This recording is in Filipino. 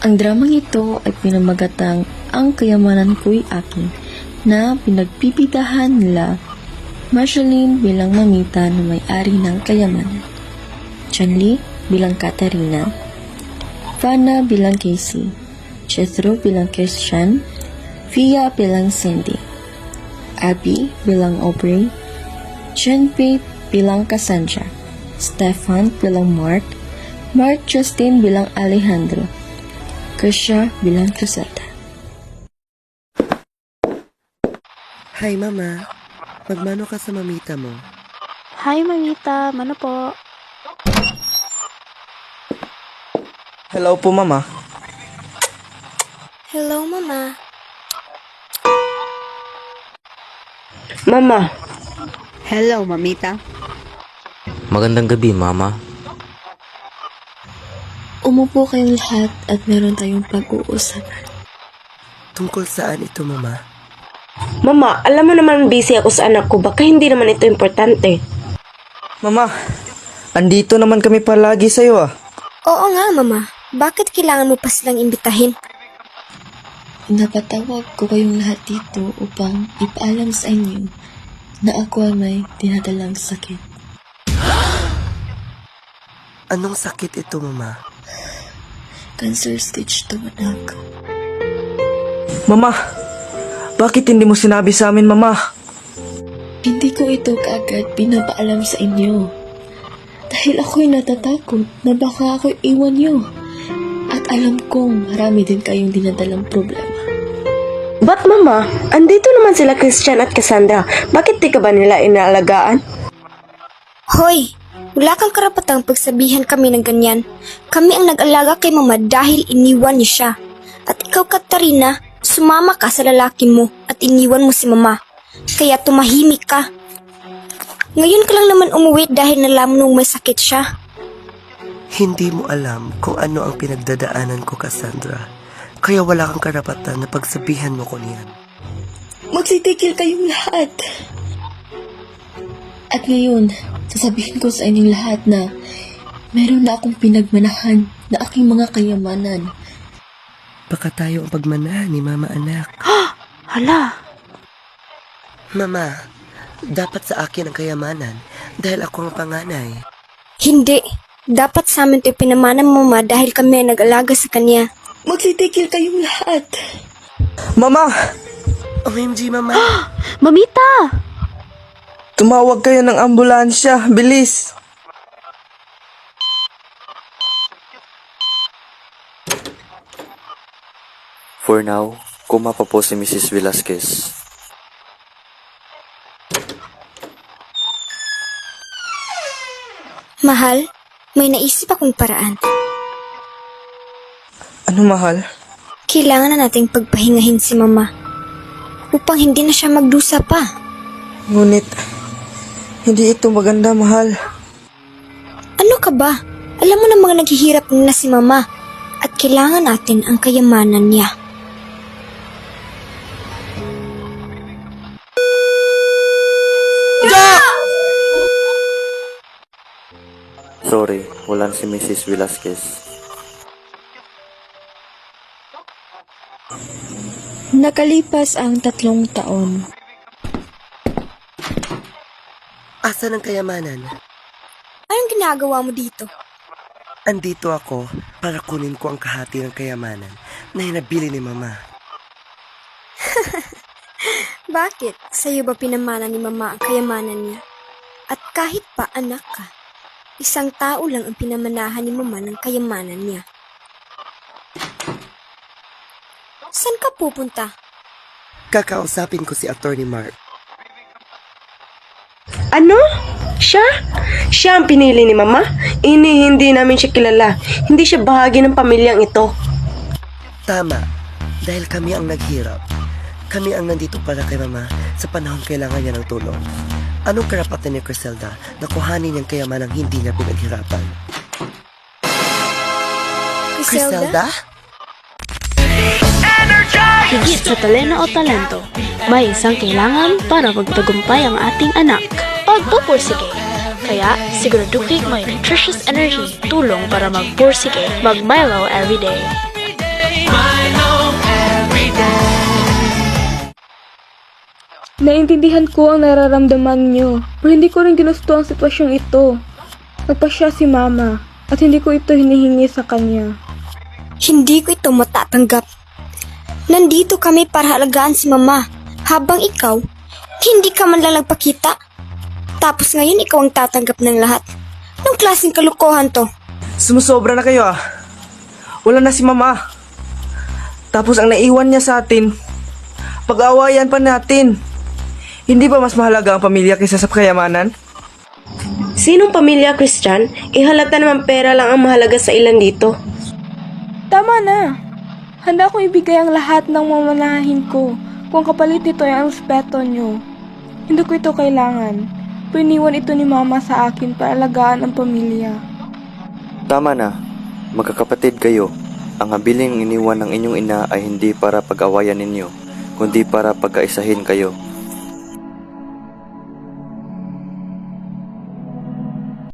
Ang dramang ito ay pinamagatang Ang Kayamanan Ko'y Akin na pinagpipidahan nila Marceline bilang mamita na may-ari ng kayamanan, Chanli bilang Katarina, Vanna bilang Casey, Jethro bilang Christian, Fia bilang Cindy, Abby bilang Aubrey, Junpei bilang Cassandra, Stefan bilang Mark Justin bilang Alejandro, Krisha bilang Cruzeta. Hi, Mama. Magmano ka sa mamita mo? Hi, Mamita. Mano po? Hello po, Mama. Hello, Mama. Mama. Hello, Mamita. Magandang gabi, Mama. Umupo kayong lahat at meron tayong pag-uusapan. Tungkol saan ito, Mama? Mama, alam mo naman busy ako sa anak ko. Baka hindi naman ito importante. Mama, andito naman kami palagi sa'yo ah. Oo nga, Mama. Bakit kailangan mo pa silang imbitahin? Napatawag ko kayong lahat dito upang ipaalam sa inyo na ako ay may dinadalang sakit. Anong sakit ito, Mama? Cancer stage 2, anak. Mama, bakit hindi mo sinabi sa amin, Mama? Hindi ko ito kaagad pinapaalam sa inyo. Dahil ako'y natatakot na baka ako'y iwan niyo. At alam kong marami din kayong dinadalang problema. But Mama, andito naman sila Christian at Cassandra. Bakit di ka ba nila inaalagaan? Hoy! Wala kang karapatang pagsabihan kami ng ganyan. Kami ang nag-alaga kay Mama dahil iniwan niya siya. At ikaw, Katarina, sumama ka sa lalaki mo at iniwan mo si Mama. Kaya tumahimik ka. Ngayon ka lang naman umuwi dahil nalaman mong may sakit siya. Hindi mo alam kung ano ang pinagdadaanan ko, Cassandra. Kaya wala kang karapatan na pagsabihan mo ko niyan. Magsitigil kayong lahat. At ngayon, sasabihin ko sa inyong lahat na meron na akong pinagmanahan na aking mga kayamanan. Baka tayo ang pagmanahan ni Mama anak. Hala! Mama, dapat sa akin ang kayamanan dahil ako ang panganay. Hindi. Dapat sa amin ito pinamana mo, Mama, dahil kami ang nag-alaga sa kanya. Magsitigil kayong lahat. Mama, OMG, Mama. Mamita! tumawag kayo ng ambulansya. Bilis. For now, kuma pa po si Mrs. Velasquez. Mahal, may naisip akong paraan. Ano, mahal? Kailangan na nating pagpahingahin si Mama upang hindi na siya magdusa pa. Ngunit, hindi ito maganda, mahal. Ano ka ba? Alam mo namang naghihirap na si Mama at kailangan natin ang kayamanan niya. Sorry, wala si Mrs. Velasquez. Nakalipas ang 3 taon. Asan ang kayamanan? Anong ginagawa mo dito? Andito ako para kunin ko ang kahati ng kayamanan na hinabili ni Mama. Bakit? Sa'yo ba pinamana ni Mama ang kayamanan niya? At kahit pa anak ka, isang tao lang ang pinamanahan ni Mama ng kayamanan niya. Saan ka pupunta? Kakausapin ko si Attorney Mark. Ano? Siya? Siya ang pinili ni Mama? Hindi namin siya kilala. Hindi siya bahagi ng pamilyang ito. Tama, dahil kami ang naghirap. Kami ang nandito para kay Mama sa panahon kailangan niya ng tulong. Anong karapatan ni Criselda na kuhanin niyang kayamanang hindi niya pinaghirapan? Criselda? Higit sa taleno o talento, may isang kailangan para magtagumpay ang ating anak. Pagpupursige. Kaya, siguraduhin may nutritious energy, tulong para magpursige, mag-Milo everyday. Naintindihan ko ang nararamdaman niyo, pero hindi ko rin ginusto ang sitwasyong ito. Nagpasya si Mama, at hindi ko ito hinihingi sa kanya. Hindi ko ito matatanggap. Nandito kami para halagaan si Mama, habang ikaw, hindi ka man lang nagpakita. Tapos ngayon ikaw ang tatanggap ng lahat. Anong klaseng kalukuhan to? Sumusobra na kayo ah. Wala na si Mama. Tapos ang naiwan niya sa atin, pag-awayan pa natin. Hindi ba mas mahalaga ang pamilya kaysa sa kayamanan? Sinong pamilya, Christian? Ihalata naman pera lang ang mahalaga sa ilan dito. Tama na! Handa akong ibigay ang lahat ng mamanahin ko kung kapalit nito ay ang respeto niyo. Hindi ko ito kailangan. Piniwan ito ni Mama sa akin para alagaan ang pamilya. Tama na. Magkakapatid kayo. Ang habiling iniwan ng inyong ina ay hindi para pag-awayan ninyo, kundi para pagkaisahin kayo.